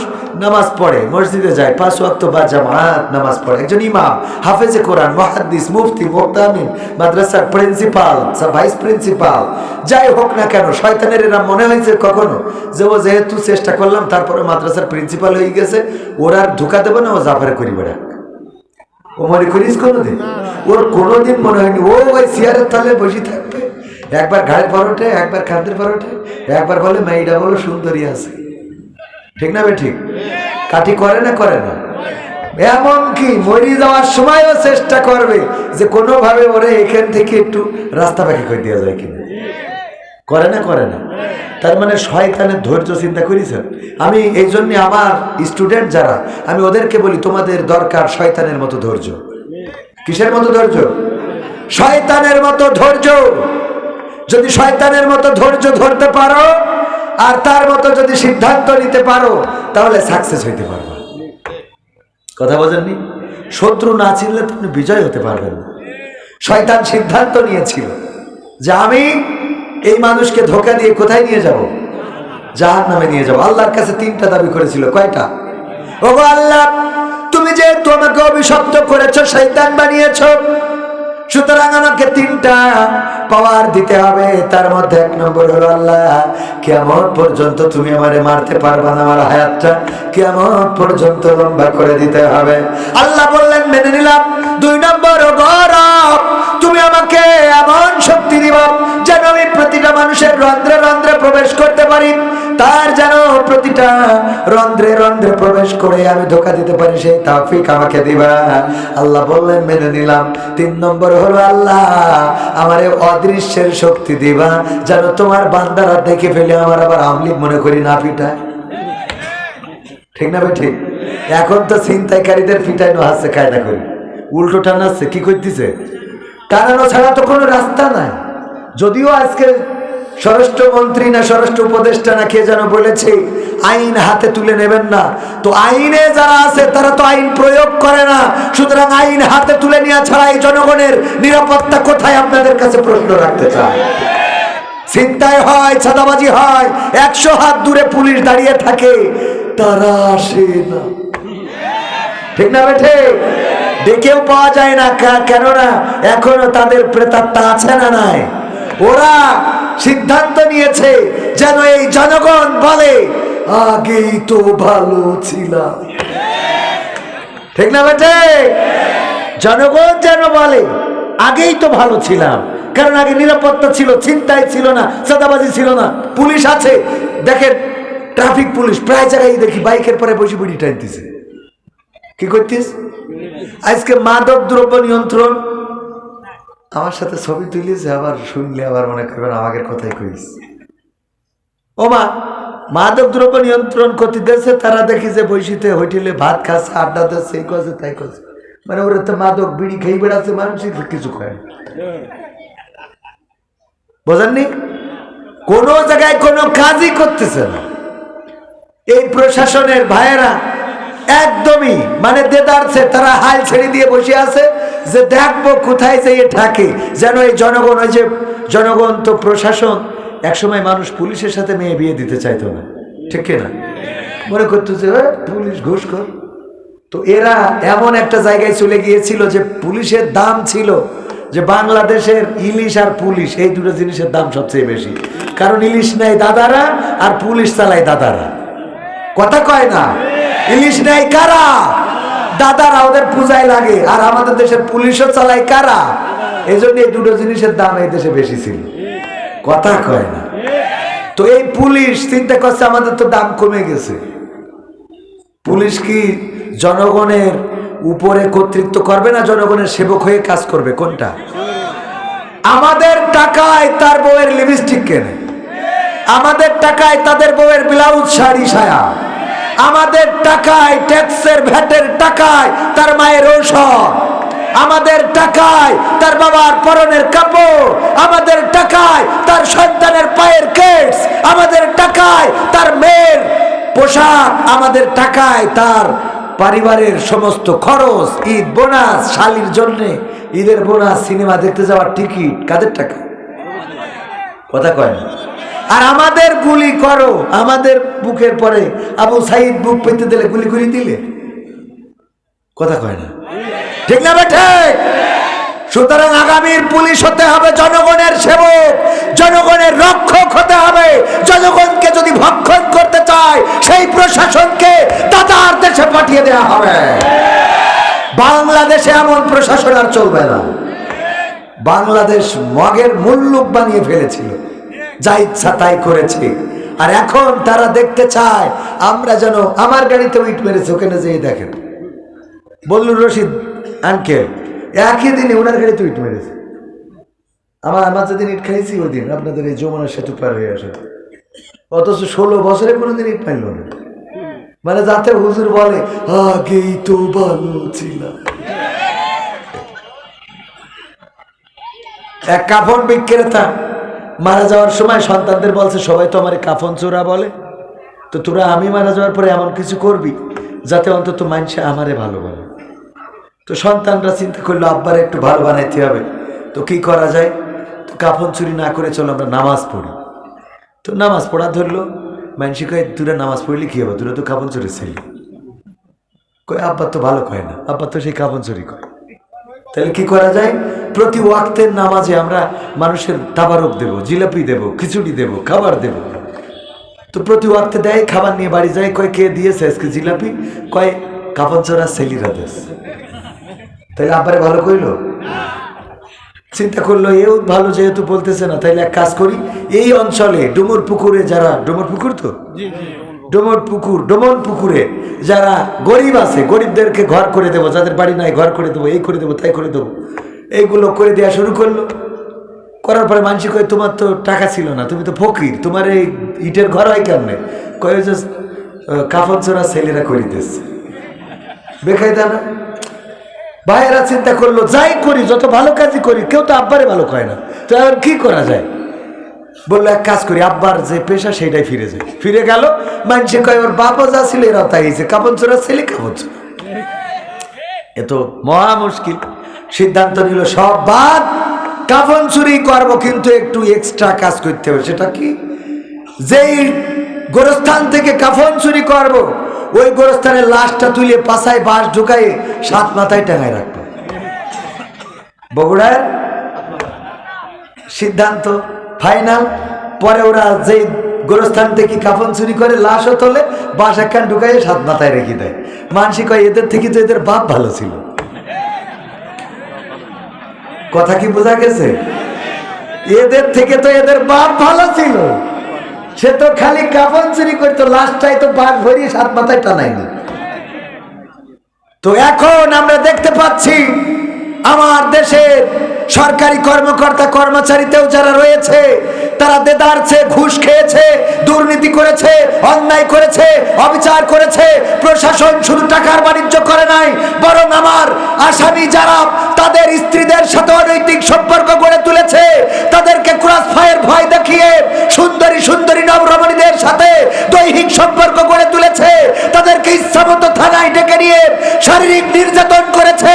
নামাজ পড়ে, মসজিদে যায়, 5 ওয়াক্ত বা জামাত নামাজ পড়ে, একজন ইমাম, হাফেজে কোরআন, মুহাদ্দিস, মুফতি, মুফতামিন, মাদ্রাসার প্রিন্সিপাল, ভাইস প্রিন্সিপাল, যাই হোক না কেন, শয়তানের এরা মনে হয়েছে কখনো যে ও যেহেতু চেষ্টা করলাম তারপরে মাদ্রাসার প্রিন্সিপাল হয়ে গেছে, ওরা আর ধোকা দেবে না, ও জাফারে করি বেড়া। ও মনে করিস কোনোদিন? ওর কোনোদিন মনে হয়নি ও ওই চেয়ারের তলে বসে থাকবে, একবার ঘাড়ের পরোটে, একবার খাদ্যের পরোটে, একবার বলে মেয়েটা বলো সুন্দরী আছে। ঠিক না ঠিক? কাঠি করে না, করে না? এমনকি মরি যাওয়ার সময়ও চেষ্টা করবে যে কোনোভাবে ওরে এখান থেকে একটু রাস্তা বাকি করে দেওয়া যায় কিনা। করে না, করে না? তার মানে শয়তানের ধৈর্য চিন্তা করেছেন। আমি এই জন্য আমার স্টুডেন্ট যারা, আমি ওদেরকে বলি তোমাদের দরকার শয়তানের মতো ধৈর্য। কিসের মতো ধৈর্য? শয়তানের মতো ধৈর্য। যদি শয়তানের মতো ধৈর্য ধরতে পারো আর তার মতো যদি সিদ্ধান্ত নিতে পারো, তাহলে সাকসেস হইতে পারবে। কথা বোঝেননি? শত্রু না চিনলে তুমি বিজয় হতে পারবেন না। শয়তান সিদ্ধান্ত নিয়েছিল যে আমি এই মানুষকে ধোঁকা দিয়ে কোথায় নিয়ে যাব? জাহান্নামে নিয়ে যাব। আল্লাহর কাছে 3টা দাবি করেছিল। কয়টা? ওগো আল্লাহ, তুমি যে তোমাকে অভিশপ্ত করেছো, শয়তান বানিয়েছো, সুতরাং আমাকে 3টা পাওয়ার দিতে হবে। তার মধ্যে 1 নম্বর হলো আল্লাহ, কিয়ামত পর্যন্ত তুমি আমারে মারতে পারবা না, আমার হায়াতটা কিয়ামত পর্যন্ত লম্বা করে দিতে হবে। আল্লাহ বললেন মেনে নিলাম। 2 নম্বর, গরব, তুমি আমাকে এমন শক্তি দিবা যেন আমি প্রতিটা মানুষের রন্ধ্রে রন্ধ্রে প্রবেশ করতে পারি, তার যেন প্রতিটা রন্ধ্রে রন্ধ্রে প্রবেশ করে আমি ধোঁকা দিতে পারি, সেই তৌফিক আমাকে দিবা। আল্লাহ বললেন মেনে নিলাম। 3 নম্বর হলো আল্লাহ আমার অদৃশ্যের শক্তি দিবা, যেন তোমার বান্দারা দেখে ফেলে আমার আবার আমলিক মনে করি না পিটায়। ঠিক না ভাই? ঠিক। এখন তো ছিনতাইকারীদের পিটাইনো হাসছে কায়দা করে, উল্টো টানাচ্ছে। কি করতেছে? টানানো ছাড়া তো কোনো রাস্তা নাই। যদিও আজকে স্বরাষ্ট্রমন্ত্রী না স্বরাষ্ট্র উপদেষ্টা না কে যেন বলেছে আইন হাতে তুলে নেবেন না, তো আইনে যারা আছে তারা তো আইন প্রয়োগ করে না, সুতরাং আইন হাতে তুলে নেওয়া ছাড়া এই জনগণের নিরাপত্তা কোথায় আপনাদের কাছে প্রশ্ন রাখতে চায়। ছিনতাই হয়, চাঁদাবাজি হয়, 100 হাত দূরে পুলিশ দাঁড়িয়ে থাকে, তারা আসে না। ঠিক না বেঠে? ডেকেও পাওয়া যায় না, কেননা এখনো তাদের প্রেতাত্মা আছে না নাই? ওরা সিদ্ধান্ত নিয়েছে যেন এই জনগণ বলে আগেই তো ভালো ছিলাম। ঠিক না বেঠে? জনগণ যেন বলে আগেই তো ভালো ছিলাম, কারণ আগে নিরাপত্তা ছিল, ছিনতাই ছিল না, চাঁদাবাজি ছিল না, পুলিশ আছে। দেখেন ট্রাফিক পুলিশ প্রায় জায়গায় দেখি বাইকের পরে বসে বুড়ি টানতেছে। কি করতিস? আজকে মাদক দ্রব্য নিয়ন্ত্রণ, আমার সাথে ছবি তুলিয়েছে, আবার শুনলে আবার মনে করবেন আমাদের কথাই কইস। ও মা, মাদক দ্রব্য নিয়ন্ত্রণ করতে দিয়েছে, তারা দেখি যে বৈশিতে হোটেলে ভাত খাচ্ছে, আড্ডা দিচ্ছে, এই করছে তাই করছে, মানে ওরা তো মাদক বিড়ি খেয়ে বেড়াচ্ছে, মানুষ কিছু করে। বোঝেননি? কোনো জায়গায় কোনো কাজই করতেছে না এই প্রশাসনের ভাইয়েরা, একদমই মানে দেদারছে। তারা হাল ছেড়ে দিয়ে বসে আছে যে দেখবো কোথায় যেয়ে থাকে, যেন এই জনগণ, ওই যে জনগণ তো প্রশাসন। একসময় মানুষ পুলিশের সাথে মেয়ে বিয়ে দিতে চাইতো না, ঠিক না? মনে করতো যে পুলিশ ঘুষখোর। তো এরা এমন একটা জায়গায় চলে গিয়েছিল যে পুলিশের দাম ছিল যে বাংলাদেশের ইলিশ আর পুলিশ এই দুটো জিনিসের দাম সবচেয়ে বেশি, কারণ ইলিশ নেয় দাদারা আর পুলিশ চালায় দাদারা। কথা কয় না? ইলিশ নেয় কারা? দাদারা, ওদের পূজায় লাগে। আর আমাদের দেশের পুলিশও চালায় কারা? এই জন্য এই দুটো জিনিসের দাম এই দেশে বেশি ছিল। কথা কয় না? তো এই পুলিশ চিন্তা করছে আমাদের তো দাম কমে গেছে, পুলিশ কি জনগণের উপরে কর্তৃত্ব করবে না জনগণের সেবক হয়ে কাজ করবে? কোনটা? আমাদের টাকায় তার বউয়ের লিপস্টিক কেনে, আমাদের টাকায় তাদের বউয়ের ব্লাউজ শাড়ি সায়া, আমাদের টাকায় ট্যাক্সের ভ্যাটের টাকায় তার মায়ের ঔষধ, আমাদের টাকায় তার বাবার পরনের কাপড়, আমাদের টাকায় তার সন্তানের পায়ের কেটস, আমাদের টাকায় তার মেয়ের পোশাক, আমাদের টাকায় তার পরিবারের সমস্ত খরচ, ঈদ বোনাস, শালির জন্য ঈদের বোনাস, সিনেমা দেখতে যাওয়ার টিকিট কাদের টাকা? কথা কয় না? আর আমাদের গুলি করো, আমাদের বুকের পরে আবু সাইদ বুক পেতে দিলে গুলি করে দিলে। কথা কয় না? ঠিক না বেঠে? সুতরাং আগামীর পুলিশ হতে হবে জনগণের সেবক, জনগণের রক্ষক হতে হবে। জনগণকে যদি ভক্ষণ করতে চায় সেই প্রশাসনকে দাদার দেশে পাঠিয়ে দেওয়া হবে। বাংলাদেশে এমন প্রশাসন আর চলবে না। বাংলাদেশ মগের মুল্লুক বানিয়ে ফেলেছিল, যা ইচ্ছা তাই করেছে। আর এখন তারা দেখতে চায় আমরা যেন, আমার গাড়িতে ইট মেরেছে, ওখানে যেয়ে দেখেন বদলুর রশিদ আঙ্কেল একই দিনে ওনার গাড়িতে ইট মেরেছে। আমার যেদিন ইট খাইছি ওই দিন আপনাদের এই যমুনা সেতু পার হয়ে আসে, অথচ 16 বছরে কোনোদিন ইট পাইল না। মানে যাতে হুজুর বলে আগেই তো ভালো ছিলাম। এক কাফন বিক্রেতা মারা যাওয়ার সময় সন্তানদের বলছে সবাই তো আমার কাফন চোরা বলে, তো তোরা আমি মারা যাওয়ার পরে এমন কিছু করবি যাতে অন্তত মানুষে আমারে ভালো বলে। তো সন্তানরা চিন্তা করলো আব্বারে একটু ভালো বানাইতে হবে, তো কি করা যায়? তো কাফন চুরি না করে চলো আমরা নামাজ পড়ি। তো নামাজ পড়া ধরলো, মানুষ কয় তোরা নামাজ পড়লে কি হবে, তোরা তো কাফন চুরি ছিল। কয় আব্বা তো ভালো কয় না, আব্বা তো সেই কাফন চুরি করে। তাহলে কি করা যায়? প্রতি ওয়াক্তের নামাজে আমরা মানুষের তাবারক দেব, জিলাপি দেব, খিচুড়ি দেব, খাবার দেব। তো প্রতি ওয়াক্তে দেয়, খাবার নিয়ে বাড়ি যায়, কয় কে দিয়েছে আজকে জিলাপি? কয় কাফন চোরা সেলিরা দেশ। তাহলে আব্বারে ভালো কইল? চিন্তা করলো এও ভালো যেহেতু বলতেছে না, তাইলে এক কাজ করি, এই অঞ্চলে ডুমুর পুকুরে যারা, ডুমুর পুকুর তো ডোমন পুকুরে যারা গরিব আছে, গরিবদেরকে ঘর করে দেবো, যাদের বাড়ি নাই ঘর করে দেবো, এই করে দেবো তাই করে দেবো, এইগুলো করে দেওয়া শুরু করলো। করার পরে মানসিক কয় তোমার তো টাকা ছিল না, তুমি তো ফকির, তোমার এই ইটের ঘর হয় কেমনে? কয়ে যে কাফন চোরা ছেলেরা করিতেছে, বেকায়দা না? ভাইয়েরা চিন্তা করলো যাই করি, যত ভালো কাজই করি, কেউ তো আব্বারে ভালো কয় না, তো এখন কি করা যায়? বললো এক কাজ করি, আব্বার যে পেশা সেইটাই ফিরে যায়। ফিরে গেল, মানুষে কয় ওর বাপও যা ছিল এরাও তাই হয়েছে, কাপন চোরা ছেলে কাপন চোরা। এ তো মহা মুশকিল। সিদ্ধান্ত নিল সব বাদ, কাফন চুরি করবো, কিন্তু একটু এক্সট্রা কাজ করতে হবে। সেটা কি? যেই গোরস্থান থেকে কাফন চুরি করব, ওই গোরস্থানের লাশটা তুলে পাছায় বাঁশ ঢুকাই 7 মাথায় টাঙায় রাখবো। বগুড়ার সিদ্ধান্ত ফাইনাল। পরে ওরা যেই গোরস্থান থেকে কাফন চুরি করে লাশও তোলে, বাঁশ একখান ঢুকাই 7 মাথায় রেখে দেয়। মানসিক কয় এদের থেকে তো এদের বাপ ভালো ছিল। কথা কি বোঝা গেছে? এদের থেকে তো এদের বাপ ভালো ছিল। সে তো খালি কাফন চুরি করতো, লাশটাই তো বাঘ ভরিয়ে 7 মাথায় টানায়নি। তো এখন আমরা দেখতে পাচ্ছি আমার দেশের সরকারি কর্মকর্তা কর্মচারীতেও যারা রয়েছে, তারা দেদারছে, ঘুষ খেয়েছে, দুর্নীতি করেছে, অন্যায় করেছে, অবিচার করেছে। প্রশাসন শুধু টাকার বাণিজ্য করে নাই, বরং আমার আসামি যারা তাদের স্ত্রীদের সাথে অনৈতিক সম্পর্ক গড়ে তুলেছে, তাদেরকে ক্রস ফায়ার ভয় দেখিয়ে সুন্দরী সুন্দরী নবরমণীদের সাথে দৈহিক সম্পর্ক গড়ে তুলেছে, তাদেরকে ইচ্ছামতো থানায় ডেকে নিয়ে শারীরিক নির্যাতন করেছে।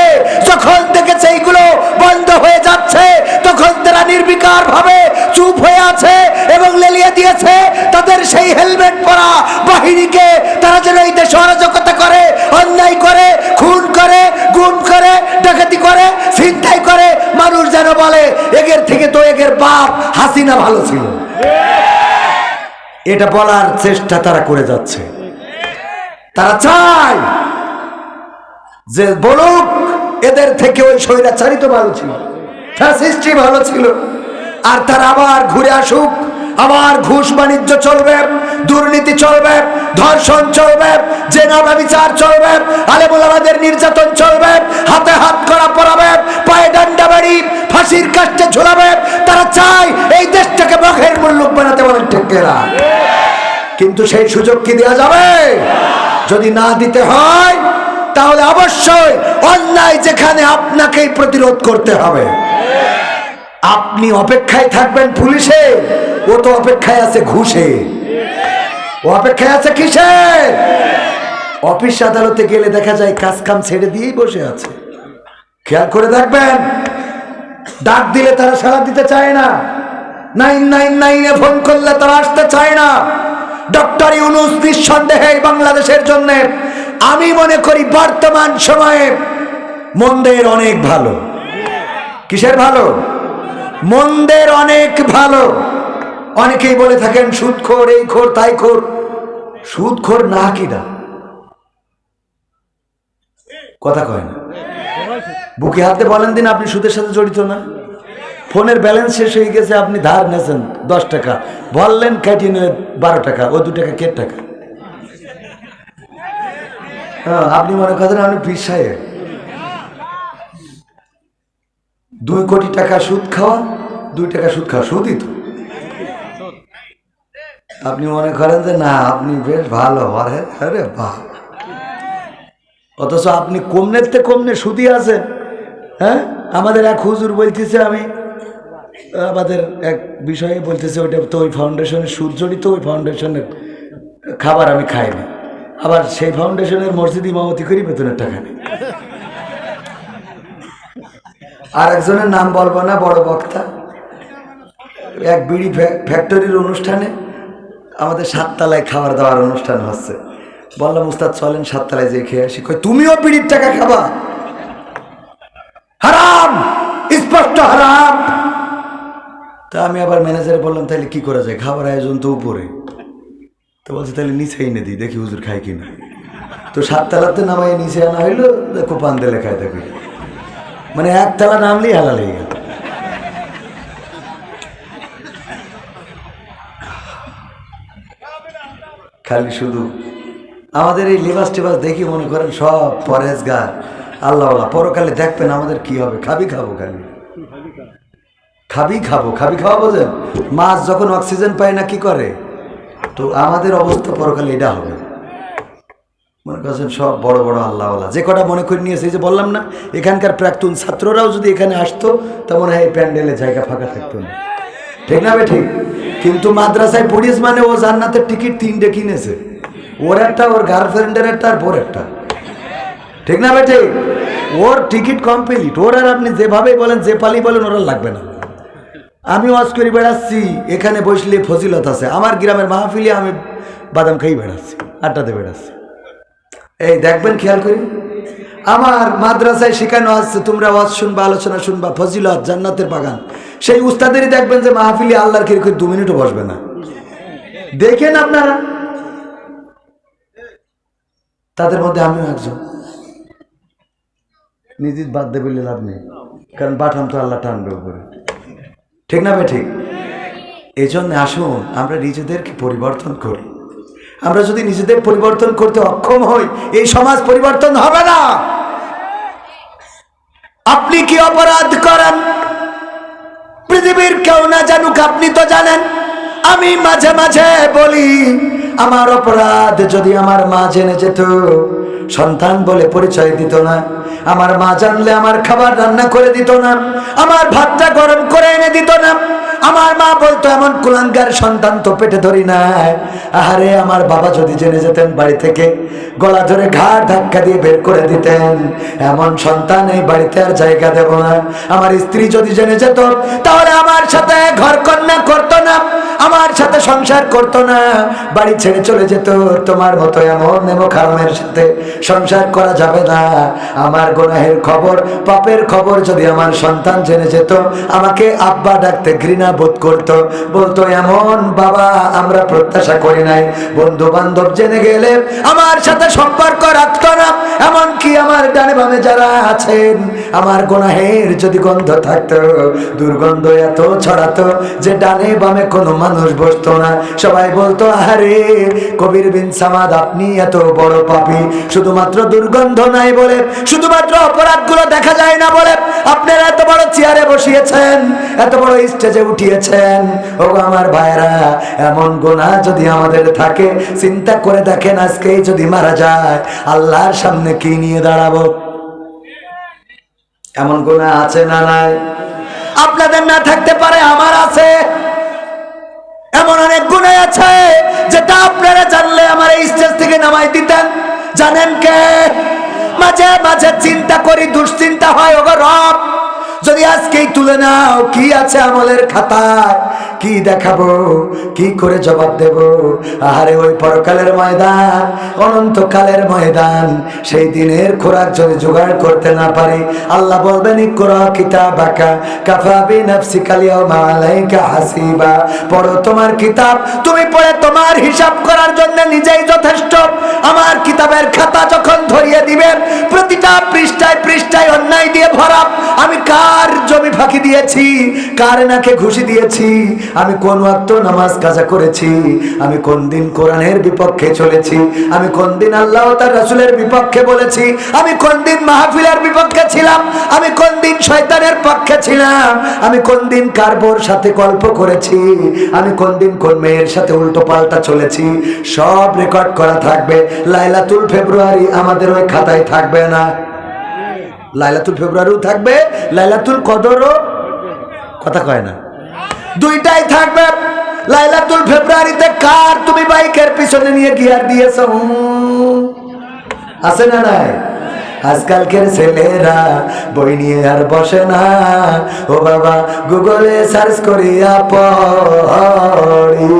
যখন দেখেছে এইগুলো বন্ধ হয়ে যাচ্ছে, তখন তারা নির্বিকার ভাবে চুপ হয়ে আছে এবং লেলিয়ে দিয়েছে তাদের সেই হেলমেট পরা বাহিনীকে। তারা যেন এই দেশে অরাজকতা করে, অন্যায় করে, খুন করে, গুম করে, ডাকাতি করে, ছিনতাই করে, মানুষ যেন বলে এগের থেকে তো এগের বাপ হাসিনা ভালো ছিল। এটা বলার চেষ্টা তারা করে যাচ্ছে। তারা চায় যে বলুক এদের থেকে ওই স্বৈরাচারী তো ভালো ছিল, ফ্যাসিস্ট ভালো ছিল। আর তারা আবার ঘুরে আসুক, আবার ঘুষ বাণিজ্য চলবে, দুর্নীতি চলবে, ধর্ষণ চলবে, জেনাবা বিচার চলবে, আলেমুল আমাদের নির্যাতন চলবে, হাতে হাত করা পরাবে, পায়ে ডান্ডা বাড়ি, ফাঁসির কাস্টে ঝোলাবে। তারা চায় এই দেশটাকে বাঘের মুল্লুক বানাতে, বলেন ঠিক কিনা? কিন্তু সেই সুযোগ কি দেওয়া যাবে? যদি না দিতে হয় তাহলে অবশ্যই অন্যায় যেখানে আপনাকেই প্রতিরোধ করতে হবে। আপনি অপেক্ষায় থাকবেন পুলিশে, ও তো অপেক্ষায় আছে ঘুষে। ও অপেক্ষায় আছে কিসে? অফিস আদালতে গেলে দেখা যায় কাজ কাম ছেড়ে দিয়েই বসে আছে। খেয়াল করে দেখবেন, ডাক দিলে তারা সাড়া দিতে চায় না, 999-এ ফোন করলে তারা আসতে চায় না। ডক্টর ইউনূস নিঃসন্দেহে বাংলাদেশের জন্য আমি মনে করি বর্তমান সময়ে মন্দের অনেক ভালো। কিসের ভালো? মন্দের অনেক ভালো। অনেকেই বলে থাকেন সুদখোর, এই খোর, তাই খোর। সুদখোর না কিনা কথা কয় না। বুকে হাতে বলেন দিন আপনি সুদের সাথে জড়িত না। ফোনের ব্যালেন্স শেষ হয়ে গেছে, আপনি ধার নেছেন 10 টাকা, বললেন কাটিয়ে নিয়ে 12 টাকা, ও 2 টাকা কেট টাকা। হ্যাঁ, আপনি মনে করেন আপনি পীর সাহেব। 2 কোটি টাকা সুদ খাওয়া, 2 টাকা সুদ খাওয়া, সুদই তো। আপনি মনে করেন যে না আপনি বেশ ভালো, আরে বাহ, অথচ আপনি কমনেতে কমনে সুদই আছেন। হ্যাঁ, আমাদের এক হুজুর বলতেছে, আমি আমাদের এক বিষয়ে বলতেছে, ওইটা তো ওই ফাউন্ডেশনের সুদ জড়িত, ওই ফাউন্ডেশনের খাবার আমি খাইনি, আবার সেই ফাউন্ডেশনের মসজিদ ইমামতি করি, বেতনের টাকা নেই। আর একজনের নাম বলবো না, বড় বক্তা, এক বিড়ি ফ্যাক্টরির অনুষ্ঠানে আমাদের 7 তলায় খাবার দাবার অনুষ্ঠান হচ্ছে। বললাম উস্তাদ চলেন 7 তলায় যেয়ে খেয়ে আসি। কই তুমিও বিড়ির টাকা খাবা? হারাম, স্পষ্ট হারাম। তা আমি আবার ম্যানেজারে বললাম তাহলে কি করা যায়, খাবার আয়োজন তো উপরে। তো বলছে তাহলে নিচে এনে দিই, দেখি হুজুর খাই কিনা। তো 7 তলাতে নামাই নিচে আনা হইলো, কোপান দিলে খাই দেখি, মানে 1 তলা নামলেই হালাল হয়ে গেল। খালি শুধু আমাদের এই লেবাস টেবাস দেখি মনে করেন সব পরেজগার আল্লাহ পরকালে দেখবেন আমাদের কি হবে। খাবি খাবো খাবি খাওয়া বোঝেন। মাছ যখন অক্সিজেন পায় না কি করে, তো আমাদের অবস্থা পরকালে এটা হবে। মনে করছেন সব বড় বড় আল্লাহওয়ালা যে কটা মনে করে নিয়েছে, এই যে বললাম না এখানকার প্রাক্তন ছাত্ররাও যদি এখানে আসতো তা মনে হয় এই প্যান্ডেলে জায়গা ফাঁকা থাকতো না, ঠিক না বে ঠিক? কিন্তু মাদ্রাসায় পড়িস মানে ও জান্নাতের টিকিট 3টে কিনেছে, ওর একটা, ওর গার্লফ্রেন্ডের একটা, আর বোর একটা, ঠিক না বে ঠিক? ওর টিকিট কমপ্লিট। ওর আর আপনি যেভাবেই বলেন, যে পালি বলেন, ওরা লাগবে না। আমি ওয়াজ করে বেড়াচ্ছি, এখানে বসলে ফজিলত আছে। আমার গ্রামের মাহফিলে আমি বাদাম খাই বেড়াচ্ছি, আড্ডাতে বেড়াচ্ছি। এই দেখবেন, খেয়াল করি, আমার মাদ্রাসায় শেখানো আসছে তোমরা ওয়াজ শুনবা, আলোচনা শুনবা, ফজিলত, জান্নাতের বাগান। সেই উস্তাদেরই দেখবেন যে মাহফিলে আল্লাহর কিরকম 2 মিনিটও বসবে না। দেখেন আপনারা, তাদের মধ্যে আমিও একজন। নিজে বাদ দেবে লাভ নেই, কারণ বাটাম তো আল্লাহ টানবে উপরে, ঠিক না ভাই ঠিক? এই জন্য আসুন আমরা নিজেদেরকে পরিবর্তন করি। আমরা যদি নিজেদের পরিবর্তন করতে অক্ষম হই, এই সমাজ পরিবর্তন হবে না। আপনি কি অপরাধ করেন পৃথিবীর কেউ না জানুক, আপনি তো জানেন। আমি মাঝে মাঝে বলি, আমার অপরাধ যদি আমার মা জেনে যেত, সন্তান বলে পরিচয় দিত না। আমার মা জানলে আমার খাবার রান্না করে দিত না, আমার ভাতটা গরম করে এনে দিত না। আমার মা বলতো, এমন কুলাঙ্গার সন্তান তো পেটে ধরি নাই। আহারে, আমার বাবা যদি জেনে যেতেন, বাড়ি থেকে গলা ধরে ঘাড় ধাক্কা দিয়ে বের করে দিতেন। এমন সন্তান এই বাড়িতে আর জায়গা দেব না। আমার স্ত্রী যদি জেনে যেত, তাহলে আমার সাথে ঘর কন্যা করতো না, আমার সাথে সংসার করতো না, বাড়ি ছেড়ে চলে যেত। তোমার মতো এমন নেমোখারামের সাথে সংসার করা যাবে না। আমার গুনাহের খবর, পাপের খবর যদি আমার সন্তান জেনে যেত, আমাকে আব্বা ডাকতে ঘৃণা বোধ করতো, বলতো এমন বাবা আমরা প্রত্যাশা করি নাই। বন্ধু বান্ধব জেনে গেলে আমার সাথে সম্পর্ক রাখতো না। এমনকি আমার ডানে বামে যারা আছেন, আমার গুনাহের যদি গন্ধ থাকতো, দুর্গন্ধ এত ছড়াতো যে ডানে বামে কোনো মানুষ বসতো না। সবাই বলতো, আরে কবির বিন সামাদ আপনি এত বড় পাপী, শুধুমাত্র দুর্গন্ধ নাই বলে, শুধুমাত্র অপরাধগুলো দেখা যায় না বলে আপনারা এত বড় চেয়ারে বসিয়েছেন, এত বড় স্টেজে উঠিয়েছেন। ও আমার ভাইরা, এমন গুনাহ যদি আমাদের থাকে, চিন্তা করে দেখেন আজকেই যদি মারা যায়, আল্লাহর সামনে কি নিয়ে দাঁড়াবো? এমন গুনাহ আছে না নাই? আপনাদের না থাকতে পারে, আমার আছে। এমন অনেক গুনাহ আছে যেটা আপনারা জানলে আমার এই স্টেজ থেকে নামাই দিতেন। জানেন কে? মাঝে মাঝে চিন্তা করি, দুশ্চিন্তা হয়, ওগো রব যদি আজকেই তুলে নাও, কি আছে আমলের খাতায়, কি দেখাবো, কি করে জবাব দেব? আহারে ওই পরকালের ময়দান, অনন্তকালের ময়দান, সেই দিনের খোরাক যদি জোগাড় করতে না পারি, আল্লাহ বলবেন ইকরা কিতাবাকা কাফা বিনাফসিকা আল-ইয়াওমা আলাইকা হাসিবা। পড়ো তোমার কিতাব, তুমি পড়ে তোমার হিসাব করার জন্য নিজেই যথেষ্ট। আমার কিতাবের খাতা যখন ধরিয়ে দিবেন, প্রতিটা পৃষ্ঠায় পৃষ্ঠায় অন্যায় দিয়ে ভরা। আমি কার জমি ফাঁকি দিয়েছি, কার নাকে ঘুষি দিয়েছি, আমি কোন ওয়াক্ত নামাজ কাজা করেছি, আমি কোন দিন কোরআনের বিপক্ষে চলেছি, আমি কোন দিন আল্লাহ ও তার রাসূলের বিপক্ষে বলেছি, আমি কোন দিন মাহফিলের বিপক্ষে ছিলাম, আমি কোন দিন শয়তানের পক্ষে ছিলাম, আমি কোন দিন কার বোর সাথে গল্প করেছি, আমি কোন দিন কোন মেয়ের সাথে উল্টো পাল্টা চলেছি, সব রেকর্ড করা থাকবে। লাইলাতুল ফেব্রুয়ারি আমাদের ওই খাতায় থাকবে না? লাইলাতুল ফেব্রুয়ারিও থাকবে, লাইলাতুল কদরও, কথা কয় না, দুইটাই থাকবে। লাইলাতুল ফেব্রুয়ারিতে কার তুমি বাইকের পিছনে নিয়ে গিয়ার দিয়েছ, আছে না নাই? আজকালকের ছেলেরা বই নিয়ে আর বসে না, ও বাবা গুগলে সার্চ করিয়া পড়ি।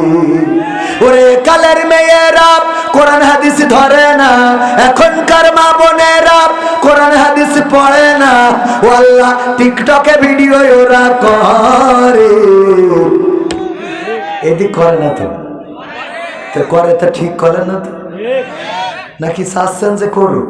ওরে কালের মেয়েরা কোরআন হাদিস ধরে না, এখনকার মা বোনেরা কোরআন হাদিস পড়ে না। ও আল্লাহ, টিকটকে ভিডিও ওরা করে, এদিক করে না তো? করে তো ঠিক করে না তো, নাকি চাচ্ছেন যে করুক?